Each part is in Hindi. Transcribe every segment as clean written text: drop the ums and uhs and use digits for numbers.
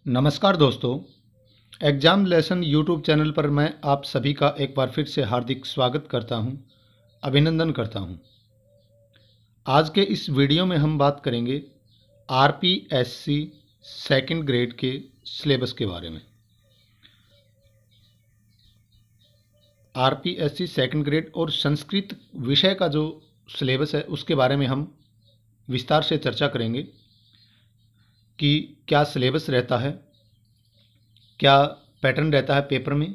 नमस्कार दोस्तों, एग्ज़ाम लेसन यूट्यूब चैनल पर मैं आप सभी का एक बार फिर से हार्दिक स्वागत करता हूं, अभिनंदन करता हूं। आज के इस वीडियो में हम बात करेंगे आरपीएससी सेकंड ग्रेड के सिलेबस के बारे में। आरपीएससी सेकंड ग्रेड और संस्कृत विषय का जो सिलेबस है उसके बारे में हम विस्तार से चर्चा करेंगे कि क्या सिलेबस रहता है, क्या पैटर्न रहता है पेपर में,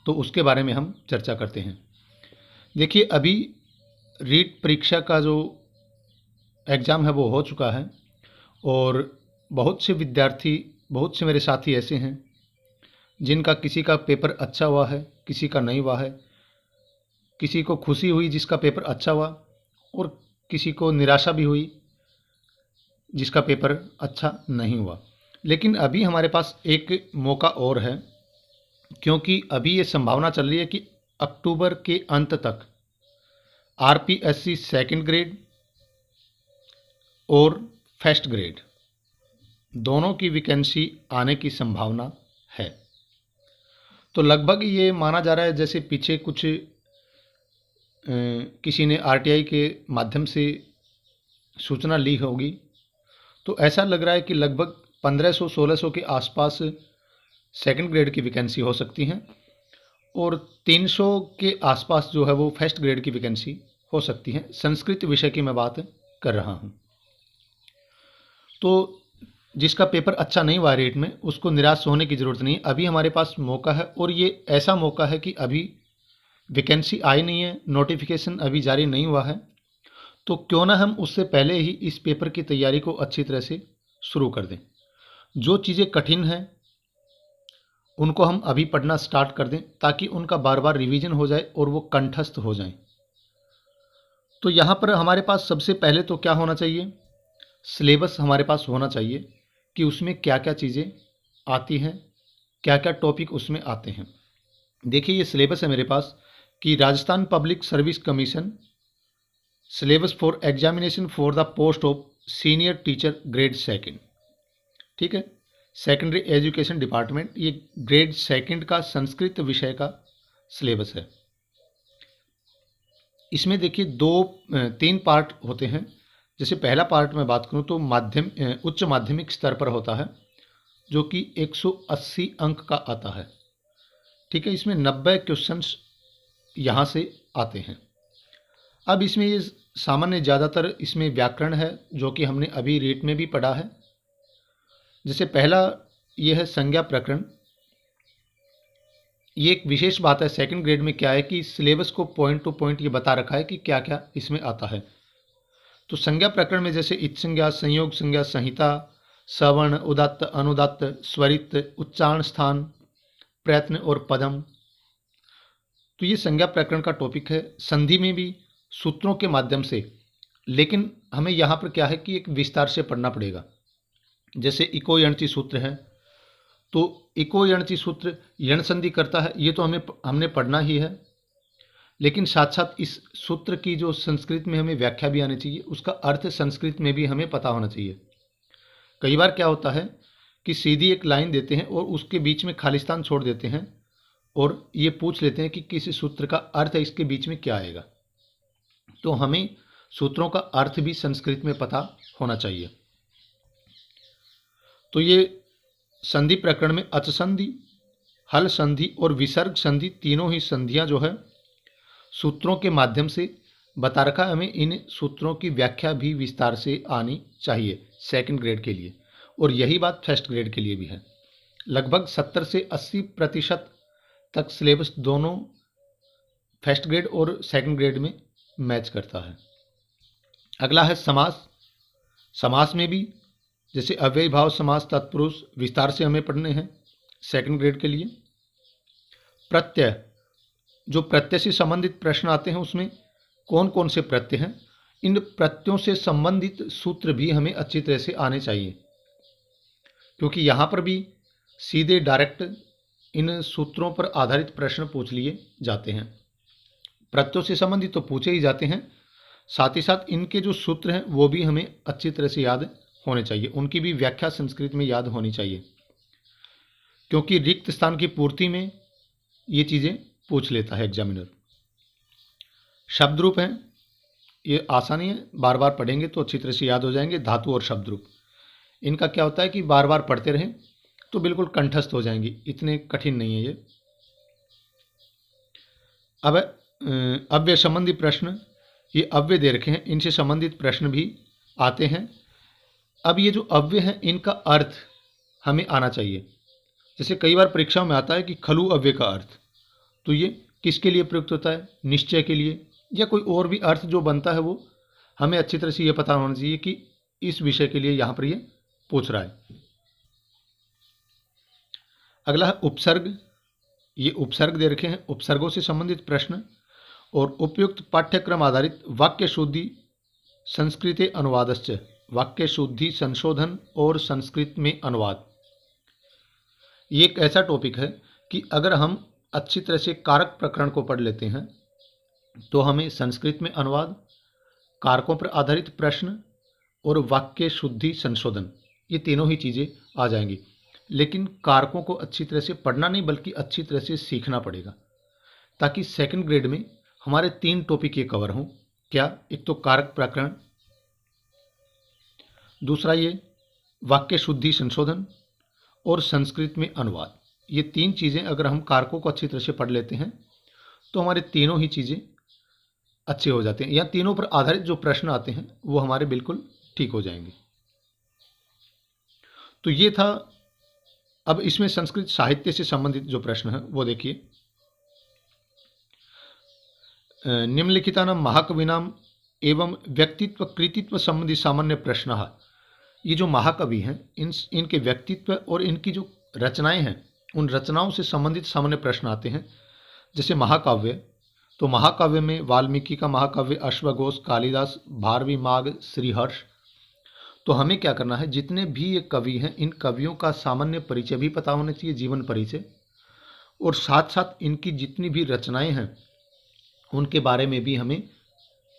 तो उसके बारे में हम चर्चा करते हैं। देखिए, अभी रीट परीक्षा का जो एग्ज़ाम है वो हो चुका है और बहुत से विद्यार्थी, बहुत से मेरे साथी ऐसे हैं जिनका किसी का पेपर अच्छा हुआ है, किसी का नहीं हुआ है। किसी को खुशी हुई जिसका पेपर अच्छा हुआ और किसी को निराशा भी हुई जिसका पेपर अच्छा नहीं हुआ। लेकिन अभी हमारे पास एक मौका और है, क्योंकि अभी ये संभावना चल रही है कि अक्टूबर के अंत तक आरपीएससी सेकंड ग्रेड और फर्स्ट ग्रेड दोनों की वैकेंसी आने की संभावना है। तो लगभग ये माना जा रहा है जैसे पीछे कुछ किसी ने आरटीआई के माध्यम से सूचना ली होगी, तो ऐसा लग रहा है कि लगभग 1500-1600 के आसपास सेकंड ग्रेड की वैकेंसी हो सकती हैं और 300 के आसपास जो है वो फर्स्ट ग्रेड की वैकेंसी हो सकती है। संस्कृत विषय की मैं बात कर रहा हूँ। तो जिसका पेपर अच्छा नहीं हुआ रेट में, उसको निराश होने की ज़रूरत नहीं है। अभी हमारे पास मौका है और ये ऐसा मौका है कि अभी वैकेंसी आई नहीं है, नोटिफिकेशन अभी जारी नहीं हुआ है, तो क्यों ना हम उससे पहले ही इस पेपर की तैयारी को अच्छी तरह से शुरू कर दें। जो चीज़ें कठिन हैं उनको हम अभी पढ़ना स्टार्ट कर दें ताकि उनका बार बार रिवीजन हो जाए और वो कंठस्थ हो जाएं। तो यहाँ पर हमारे पास सबसे पहले तो क्या होना चाहिए, सिलेबस हमारे पास होना चाहिए कि उसमें क्या क्या चीज़ें आती हैं, क्या क्या टॉपिक उसमें आते हैं। देखिए, ये सिलेबस है मेरे पास कि Rajasthan public service commission syllabus for examination for the post of senior teacher grade second, ठीक है, सेकेंडरी एजुकेशन डिपार्टमेंट, ये ग्रेड सेकंड का संस्कृत विषय का सिलेबस है। इसमें देखिए तीन पार्ट होते हैं। जैसे पहला पार्ट में बात करूं तो उच्च माध्यमिक स्तर पर होता है जो कि 180 अंक का आता है, ठीक है। इसमें 90 क्वेश्चंस यहाँ से आते हैं। अब इसमें ये सामान्य ज़्यादातर इसमें व्याकरण है जो कि हमने अभी रीट में भी पढ़ा है। जैसे पहला ये है संज्ञा प्रकरण। ये एक विशेष बात है सेकंड ग्रेड में, क्या है कि सिलेबस को पॉइंट टू पॉइंट ये बता रखा है कि क्या क्या इसमें आता है। तो संज्ञा प्रकरण में जैसे इत संज्ञा, संयोग संज्ञा, संहिता, सवर्ण, उदात्त, अनुदात्त, स्वरित, उच्चारण स्थान, प्रयत्न और पदम, तो ये संज्ञा प्रकरण का टॉपिक है। संधि में भी सूत्रों के माध्यम से, लेकिन हमें यहाँ पर क्या है कि एक विस्तार से पढ़ना पड़ेगा। जैसे इको यणचि सूत्र है, तो इको यणचि सूत्र यण संधि करता है, ये तो हमने पढ़ना ही है, लेकिन साथ साथ इस सूत्र की जो संस्कृत में हमें व्याख्या भी आनी चाहिए, उसका अर्थ संस्कृत में भी हमें पता होना चाहिए। कई बार क्या होता है कि सीधी एक लाइन देते हैं और उसके बीच में खालिस्तान छोड़ देते हैं और ये पूछ लेते हैं कि किस सूत्र का अर्थ है, इसके बीच में क्या आएगा। तो हमें सूत्रों का अर्थ भी संस्कृत में पता होना चाहिए। तो ये संधि प्रकरण में अच संधि, हल संधि और विसर्ग संधि, तीनों ही संधियां जो है सूत्रों के माध्यम से बता रखा है। हमें इन सूत्रों की व्याख्या भी विस्तार से आनी चाहिए सेकंड ग्रेड के लिए, और यही बात फर्स्ट ग्रेड के लिए भी है। लगभग 70 से 80% तक सिलेबस दोनों फर्स्ट ग्रेड और सेकंड ग्रेड में मैच करता है। अगला है समास। समास में भी जैसे अव्ययी भाव समास, तत्पुरुष विस्तार से हमें पढ़ने हैं सेकंड ग्रेड के लिए। प्रत्यय, जो प्रत्यय से संबंधित प्रश्न आते हैं उसमें कौन कौन से प्रत्यय हैं, इन प्रत्ययों से संबंधित सूत्र भी हमें अच्छी तरह से आने चाहिए, क्योंकि यहाँ पर भी सीधे डायरेक्ट इन सूत्रों पर आधारित प्रश्न पूछ लिए जाते हैं। प्रत्ययों से संबंधित तो पूछे ही जाते हैं, साथ ही साथ इनके जो सूत्र हैं वो भी हमें अच्छी तरह से याद होने चाहिए, उनकी भी व्याख्या संस्कृत में याद होनी चाहिए। क्योंकि रिक्त स्थान की पूर्ति में ये चीज़ें पूछ लेता है एग्जामिनर। शब्द रूप हैं, ये आसानी है, बार बार पढ़ेंगे तो अच्छी तरह से याद हो जाएंगे। धातु और शब्द रूप, इनका क्या होता है कि बार बार पढ़ते रहें तो बिल्कुल कंठस्थ हो जाएंगी, इतने कठिन नहीं है ये। अब अव्यय संबंधी प्रश्न, ये अव्यय दे रखे हैं, इनसे संबंधित प्रश्न भी आते हैं। अब ये जो अव्यय हैं इनका अर्थ हमें आना चाहिए। जैसे कई बार परीक्षाओं में आता है कि खलु अव्यय का अर्थ, तो ये किसके लिए प्रयुक्त होता है? निश्चय के लिए, या कोई और भी अर्थ जो बनता है वो हमें अच्छी तरह से ये पता होना चाहिए कि इस विषय के लिए यहाँ पर ये पूछ रहा है। अगला है उपसर्ग, ये उपसर्ग दे रखे हैं, उपसर्गों से संबंधित प्रश्न और उपयुक्त पाठ्यक्रम आधारित वाक्य शुद्धि संस्कृते अनुवादश्च, वाक्य शुद्धि संशोधन और संस्कृत में अनुवाद। ये एक ऐसा टॉपिक है कि अगर हम अच्छी तरह से कारक प्रकरण को पढ़ लेते हैं तो हमें संस्कृत में अनुवाद, कारकों पर आधारित प्रश्न और वाक्य शुद्धि संशोधन, ये तीनों ही चीज़ें आ जाएंगी। लेकिन कारकों को अच्छी तरह से पढ़ना नहीं बल्कि अच्छी तरह से सीखना पड़ेगा, ताकि सेकंड ग्रेड में हमारे 3 टॉपिक ये कवर हों। क्या? एक तो कारक प्रकरण, दूसरा ये वाक्य शुद्धि संशोधन और संस्कृत में अनुवाद। ये 3 चीज़ें अगर हम कारकों को अच्छी तरह से पढ़ लेते हैं तो हमारे तीनों ही चीज़ें अच्छे हो जाते हैं, या तीनों पर आधारित जो प्रश्न आते हैं वो हमारे बिल्कुल ठीक हो जाएंगे। तो ये था। अब इसमें संस्कृत साहित्य से संबंधित जो प्रश्न है वो देखिए। निम्नलिखितानां महाकविनाम एवं व्यक्तित्व कृतित्व संबंधी सामान्य प्रश्न। ये जो महाकवि हैं इनके व्यक्तित्व और इनकी जो रचनाएं हैं उन रचनाओं से संबंधित सामान्य प्रश्न आते हैं। जैसे महाकाव्य, तो महाकाव्य में वाल्मीकि का महाकाव्य, अश्वघोष, कालिदास, भारवी, माघ, श्रीहर्ष। तो हमें क्या करना है, जितने भी ये कवि हैं इन कवियों का सामान्य परिचय भी पता होना चाहिए, जीवन परिचय, और साथ साथ इनकी जितनी भी रचनाएं हैं उनके बारे में भी हमें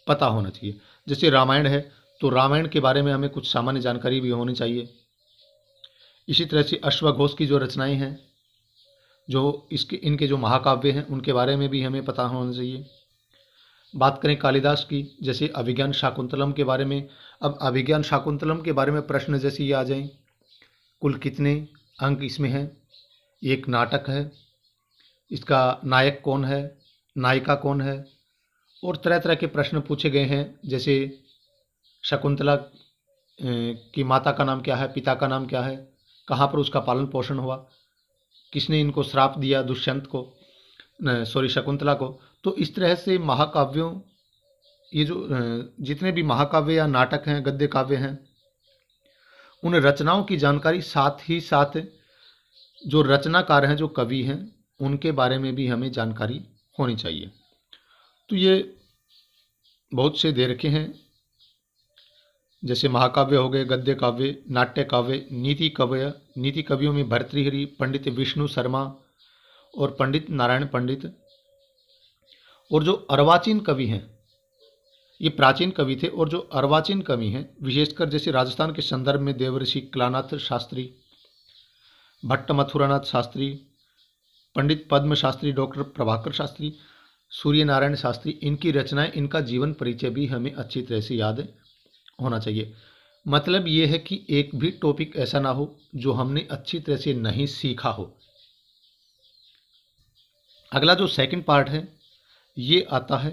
पता होना चाहिए। जैसे रामायण है तो रामायण के बारे में हमें कुछ सामान्य जानकारी भी होनी चाहिए। इसी तरह से अश्वघोष की जो रचनाएं हैं, जो इनके जो महाकाव्य हैं उनके बारे में भी हमें पता होना चाहिए। बात करें कालिदास की, जैसे अभिज्ञान शाकुंतलम के बारे में। अब अभिज्ञान शाकुंतलम के बारे में प्रश्न जैसे ये आ जाएं, कुल कितने अंक इसमें हैं, एक नाटक है, इसका नायक कौन है, नायिका कौन है, और तरह तरह के प्रश्न पूछे गए हैं। जैसे शकुंतला की माता का नाम क्या है, पिता का नाम क्या है, कहाँ पर उसका पालन पोषण हुआ, किसने इनको श्राप दिया दुष्यंत को, शकुंतला को। तो इस तरह से महाकाव्यों, ये जो जितने भी महाकाव्य या नाटक हैं, गद्य काव्य हैं, उन रचनाओं की जानकारी, साथ ही साथ जो रचनाकार हैं, जो कवि हैं, उनके बारे में भी हमें जानकारी होनी चाहिए। तो ये बहुत से दे रखे हैं, जैसे महाकाव्य हो गए, गद्य काव्य, नाट्य काव्य, नीति काव्य। नीति कवियों में भर्तृहरि, पंडित विष्णु शर्मा और पंडित नारायण पंडित। और जो अर्वाचीन कवि हैं, ये प्राचीन कवि थे, और जो अर्वाचीन कवि हैं विशेषकर जैसे राजस्थान के संदर्भ में देवर्षि कलानाथ शास्त्री, भट्ट मथुरानाथ शास्त्री, पंडित पद्म शास्त्री, डॉक्टर प्रभाकर शास्त्री, सूर्य नारायण शास्त्री, इनकी रचनाएं, इनका जीवन परिचय भी हमें अच्छी तरह से याद होना चाहिए। मतलब ये है कि एक भी टॉपिक ऐसा ना हो जो हमने अच्छी तरह से नहीं सीखा हो। अगला जो सेकंड पार्ट है ये आता है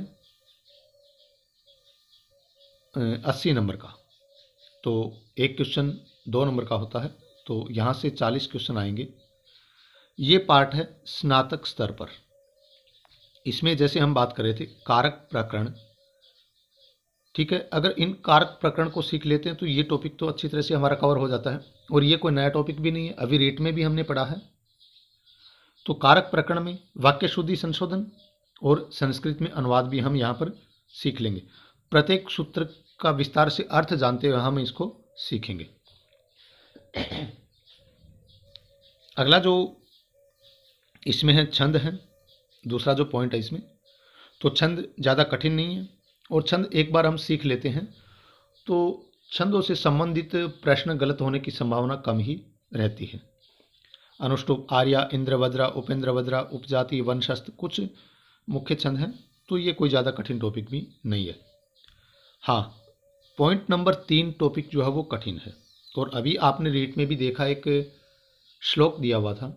80 नंबर का। तो एक क्वेश्चन 2 नंबर का होता है, तो यहाँ से 40 क्वेश्चन आएंगे। ये पार्ट है स्नातक स्तर पर। इसमें जैसे हम बात कर रहे थे कारक प्रकरण, ठीक है, अगर इन कारक प्रकरण को सीख लेते हैं तो ये टॉपिक तो अच्छी तरह से हमारा कवर हो जाता है। और ये कोई नया टॉपिक भी नहीं है, अभी रेट में भी हमने पढ़ा है। तो कारक प्रकरण में वाक्य शुद्धि संशोधन और संस्कृत में अनुवाद भी हम यहाँ पर सीख लेंगे। प्रत्येक सूत्र का विस्तार से अर्थ जानते हुए हम इसको सीखेंगे। अगला जो इसमें है छंद है, दूसरा जो पॉइंट है इसमें। तो छंद ज़्यादा कठिन नहीं है, और छंद एक बार हम सीख लेते हैं तो छंदों से संबंधित प्रश्न गलत होने की संभावना कम ही रहती है। अनुष्टुप, आर्या, इंद्रवज्रा, उपेंद्रवज्रा, उपजाति, वंशस्थ कुछ मुख्य छंद हैं। तो ये कोई ज़्यादा कठिन टॉपिक भी नहीं है। हाँ, पॉइंट नंबर 3 टॉपिक जो है वो कठिन है। और अभी आपने रीट में भी देखा, एक श्लोक दिया हुआ था,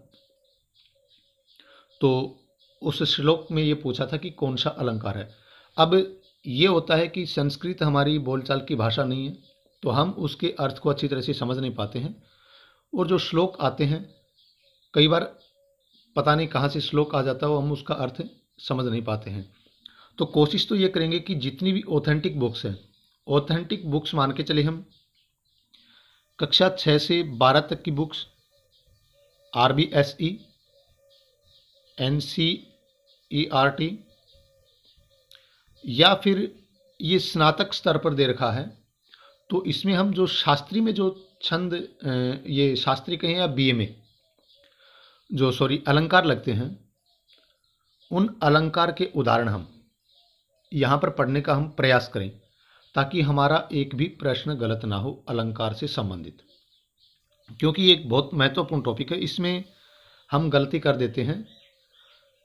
तो उस श्लोक में ये पूछा था कि कौन सा अलंकार है। अब ये होता है कि संस्कृत हमारी बोलचाल की भाषा नहीं है, तो हम उसके अर्थ को अच्छी तरह से समझ नहीं पाते हैं, और जो श्लोक आते हैं कई बार पता नहीं कहाँ से श्लोक आ जाता है, वो हम उसका अर्थ समझ नहीं पाते हैं। तो कोशिश तो ये करेंगे कि जितनी भी ऑथेंटिक बुक्स हैं, ऑथेंटिक बुक्स मान के चले हम, कक्षा 6 से 12 तक की बुक्स, RBSE, NCERT, या फिर ये स्नातक स्तर पर दे रखा है, तो इसमें हम जो शास्त्री में जो छंद, ये शास्त्री कहें या BA में जो अलंकार लगते हैं, उन अलंकार के उदाहरण हम यहाँ पर पढ़ने का हम प्रयास करें, ताकि हमारा एक भी प्रश्न गलत ना हो अलंकार से संबंधित। क्योंकि ये एक बहुत महत्वपूर्ण टॉपिक है, इसमें हम गलती कर देते हैं,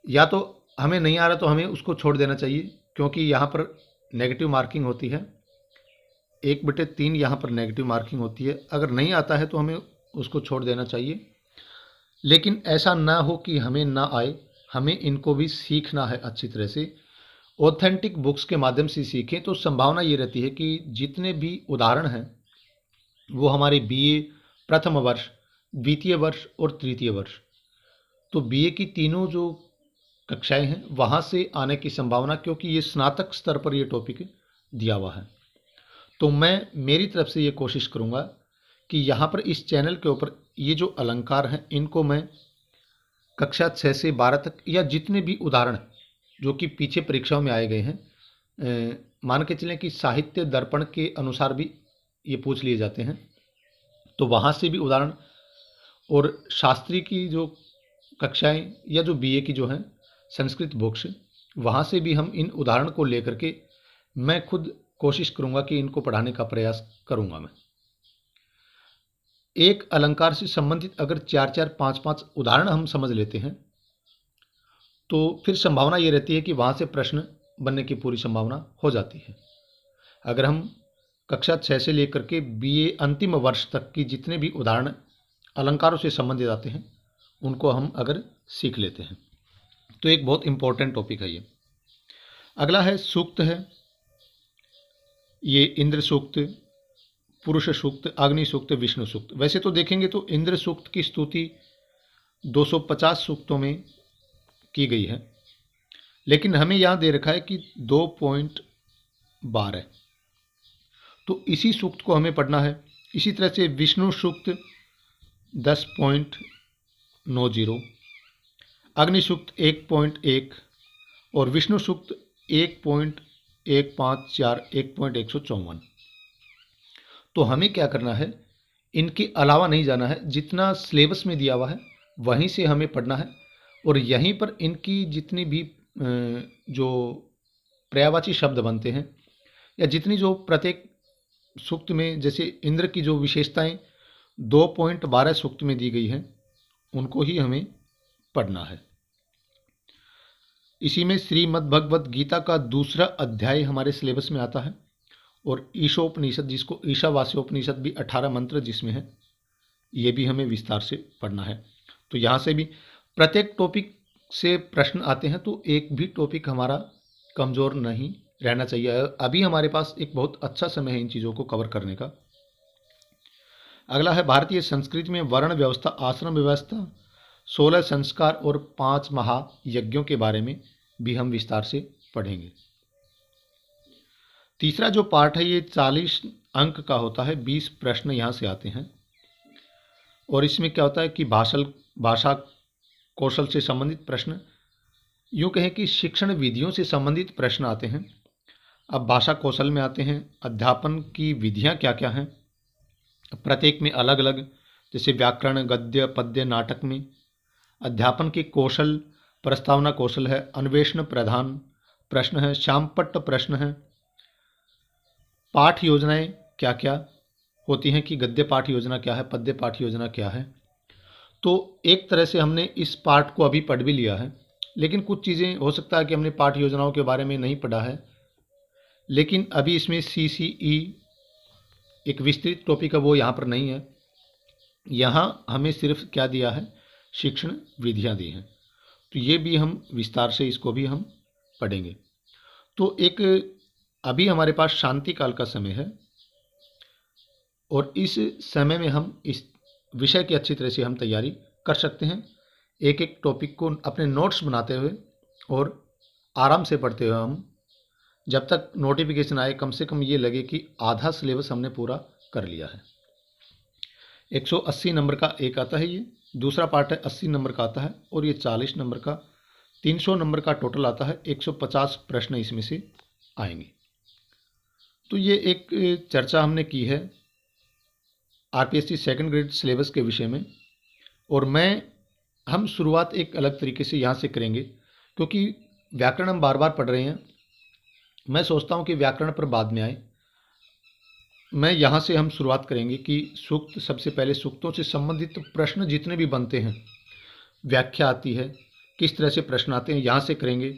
या तो हमें नहीं आ रहा तो हमें उसको छोड़ देना चाहिए, क्योंकि यहाँ पर नेगेटिव मार्किंग होती है, 1/3 यहाँ पर नेगेटिव मार्किंग होती है। अगर नहीं आता है तो हमें उसको छोड़ देना चाहिए, लेकिन ऐसा ना हो कि हमें ना आए, हमें इनको भी सीखना है अच्छी तरह से। ऑथेंटिक बुक्स के माध्यम से सीखें तो संभावना ये रहती है कि जितने भी उदाहरण हैं वो हमारे BA प्रथम वर्ष, द्वितीय वर्ष और तृतीय वर्ष, तो BA की तीनों जो कक्षाएं हैं वहाँ से आने की संभावना, क्योंकि ये स्नातक स्तर पर ये टॉपिक दिया हुआ है। तो मैं मेरी तरफ से ये कोशिश करूँगा कि यहाँ पर इस चैनल के ऊपर ये जो अलंकार हैं इनको मैं कक्षा 6 से 12 तक, या जितने भी उदाहरण जो कि पीछे परीक्षाओं में आए गए हैं, मान के चलें कि साहित्य दर्पण के अनुसार भी ये पूछ लिए जाते हैं, तो वहाँ से भी उदाहरण, और शास्त्री की जो कक्षाएं या जो BA की जो हैं संस्कृत बुक्स, वहाँ से भी हम इन उदाहरण को लेकर के मैं खुद कोशिश करूँगा कि इनको पढ़ाने का प्रयास करूँगा। मैं एक अलंकार से संबंधित अगर 4-4, 5-5 उदाहरण हम समझ लेते हैं, तो फिर संभावना ये रहती है कि वहाँ से प्रश्न बनने की पूरी संभावना हो जाती है। अगर हम कक्षा 6 से लेकर के BA अंतिम वर्ष तक की जितने भी उदाहरण अलंकारों से संबंधित आते हैं, उनको हम अगर सीख लेते हैं, तो एक बहुत इम्पोर्टेंट टॉपिक है ये। अगला है सूक्त है, ये इंद्र सूक्त, पुरुष सूक्त, अग्नि सूक्त, विष्णु सूक्त। वैसे तो देखेंगे तो इंद्र सूक्त की स्तुति 250 सूक्तों में की गई है, लेकिन हमें यहाँ दे रखा है कि 2.12, तो इसी सूक्त को हमें पढ़ना है। इसी तरह से विष्णु सूक्त 10.90, अग्नि सूक्त 1.1 और विष्णु सूक्त 1.154, 1.154। तो हमें क्या करना है, इनके अलावा नहीं जाना है, जितना सिलेबस में दिया हुआ है वहीं से हमें पढ़ना है, और यहीं पर इनकी जितनी भी जो पर्यायवाची शब्द बनते हैं, या जितनी जो प्रत्येक सूक्त में, जैसे इंद्र की जो विशेषताएं 2.12 सूक्त में दी गई हैं, उनको ही हमें पढ़ना है। इसी में श्रीमद् भगवद गीता का दूसरा अध्याय हमारे सिलेबस में आता है, और ईशोपनिषद, जिसको ईशावास्योपनिषद भी 18 मंत्र जिसमें है, ये भी हमें विस्तार से पढ़ना है। तो यहाँ से भी प्रत्येक टॉपिक से प्रश्न आते हैं, तो एक भी टॉपिक हमारा कमज़ोर नहीं रहना चाहिए। अभी हमारे पास एक बहुत अच्छा समय है इन चीज़ों को कवर करने का। अगला है भारतीय संस्कृति में वर्ण व्यवस्था, आश्रम व्यवस्था, 16 संस्कार और 5 महायज्ञों के बारे में भी हम विस्तार से पढ़ेंगे। तीसरा जो पार्ट है ये 40 अंक का होता है, 20 प्रश्न यहाँ से आते हैं, और इसमें क्या होता है कि भाषा कौशल से संबंधित प्रश्न, यूँ कहें कि शिक्षण विधियों से संबंधित प्रश्न आते हैं। अब भाषा कौशल में आते हैं, अध्यापन की विधियाँ क्या क्या हैं, प्रत्येक में अलग अलग, जैसे व्याकरण, गद्य, पद्य, नाटक में अध्यापन के कौशल, प्रस्तावना कौशल है, अन्वेषण प्रधान प्रश्न है, श्यामपट्ट प्रश्न है, पाठ योजनाएं क्या क्या होती हैं कि गद्य पाठ योजना क्या है, पद्य पाठ योजना क्या है। तो एक तरह से हमने इस पार्ट को अभी पढ़ भी लिया है, लेकिन कुछ चीज़ें हो सकता है कि हमने पाठ योजनाओं के बारे में नहीं पढ़ा है, लेकिन अभी इसमें CCE एक विस्तृत टॉपिक है, वो यहाँ पर नहीं है। यहाँ हमें सिर्फ क्या दिया है, शिक्षण विधियाँ दी हैं, तो ये भी हम विस्तार से इसको भी हम पढ़ेंगे। तो एक अभी हमारे पास शांति काल का समय है और इस समय में हम इस विषय की अच्छी तरह से हम तैयारी कर सकते हैं, एक एक टॉपिक को अपने नोट्स बनाते हुए और आराम से पढ़ते हुए हम जब तक नोटिफिकेशन आए कम से कम ये लगे कि आधा सिलेबस हमने पूरा कर लिया है। 180 नंबर का एक आता है, ये दूसरा पार्ट है 80 नंबर का आता है और ये 40 नंबर का, 300 नंबर का टोटल आता है। 150 प्रश्न इसमें से आएंगे। तो ये एक चर्चा हमने की है RPSC सेकंड ग्रेड सिलेबस के विषय में, और हम शुरुआत एक अलग तरीके से यहाँ से करेंगे, क्योंकि व्याकरण हम बार बार पढ़ रहे हैं। मैं सोचता हूँ कि व्याकरण पर बाद में आए। मैं यहाँ से हम शुरुआत करेंगे कि सूक्त, सबसे पहले सूक्तों से संबंधित प्रश्न जितने भी बनते हैं, व्याख्या आती है, किस तरह से प्रश्न आते हैं, यहाँ से करेंगे।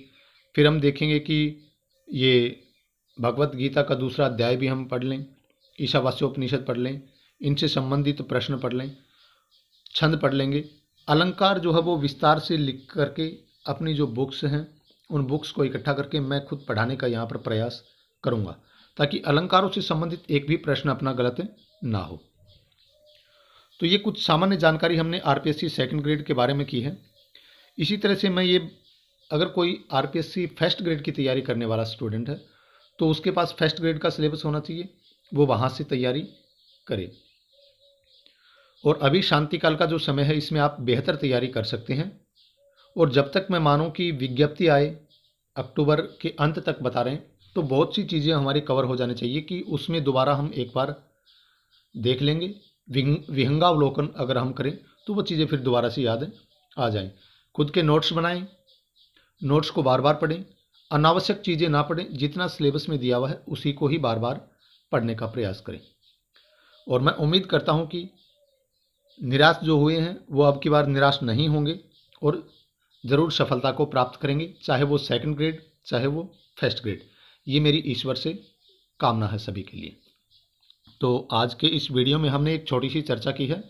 फिर हम देखेंगे कि ये भगवत गीता का दूसरा अध्याय भी हम पढ़ लें, ईशावास्योपनिषद पढ़ लें, इनसे संबंधित प्रश्न पढ़ लें, छंद पढ़ लेंगे। अलंकार जो है वो विस्तार से लिख करके अपनी जो बुक्स हैं उन बुक्स को इकट्ठा करके मैं खुद पढ़ाने का यहाँ पर प्रयास करूँगा, ताकि अलंकारों से संबंधित एक भी प्रश्न अपना गलत ना हो। तो ये कुछ सामान्य जानकारी हमने RPSC सेकंड ग्रेड के बारे में की है। इसी तरह से मैं ये, अगर कोई RPSC फर्स्ट ग्रेड की तैयारी करने वाला स्टूडेंट है तो उसके पास फर्स्ट ग्रेड का सिलेबस होना चाहिए, वो वहाँ से तैयारी करे। और अभी शांतिकाल का जो समय है इसमें आप बेहतर तैयारी कर सकते हैं। और जब तक मैं मानूं कि विज्ञप्ति आए, अक्टूबर के अंत तक बता रहे हैं, तो बहुत सी चीज़ें हमारी कवर हो जानी चाहिए कि उसमें दोबारा हम एक बार देख लेंगे। विहंगावलोकन अगर हम करें तो वो चीज़ें फिर दोबारा से याद आ जाएं। खुद के नोट्स बनाएं, नोट्स को बार बार पढ़ें, अनावश्यक चीज़ें ना पढ़ें, जितना सिलेबस में दिया हुआ है उसी को ही बार बार पढ़ने का प्रयास करें। और मैं उम्मीद करता हूँ कि निराश जो हुए हैं वो अब की बार निराश नहीं होंगे और ज़रूर सफलता को प्राप्त करेंगे, चाहे वो सेकंड ग्रेड चाहे वो फर्स्ट ग्रेड। ये मेरी ईश्वर से कामना है सभी के लिए। तो आज के इस वीडियो में हमने एक छोटी सी चर्चा की है।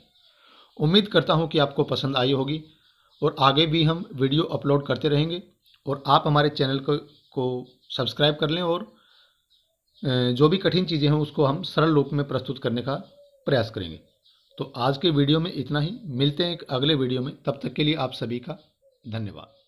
उम्मीद करता हूँ कि आपको पसंद आई होगी और आगे भी हम वीडियो अपलोड करते रहेंगे। और आप हमारे चैनल को सब्सक्राइब कर लें और जो भी कठिन चीज़ें हैं उसको हम सरल रूप में प्रस्तुत करने का प्रयास करेंगे। तो आज के वीडियो में इतना ही, मिलते हैं एक अगले वीडियो में, तब तक के लिए आप सभी का धन्यवाद।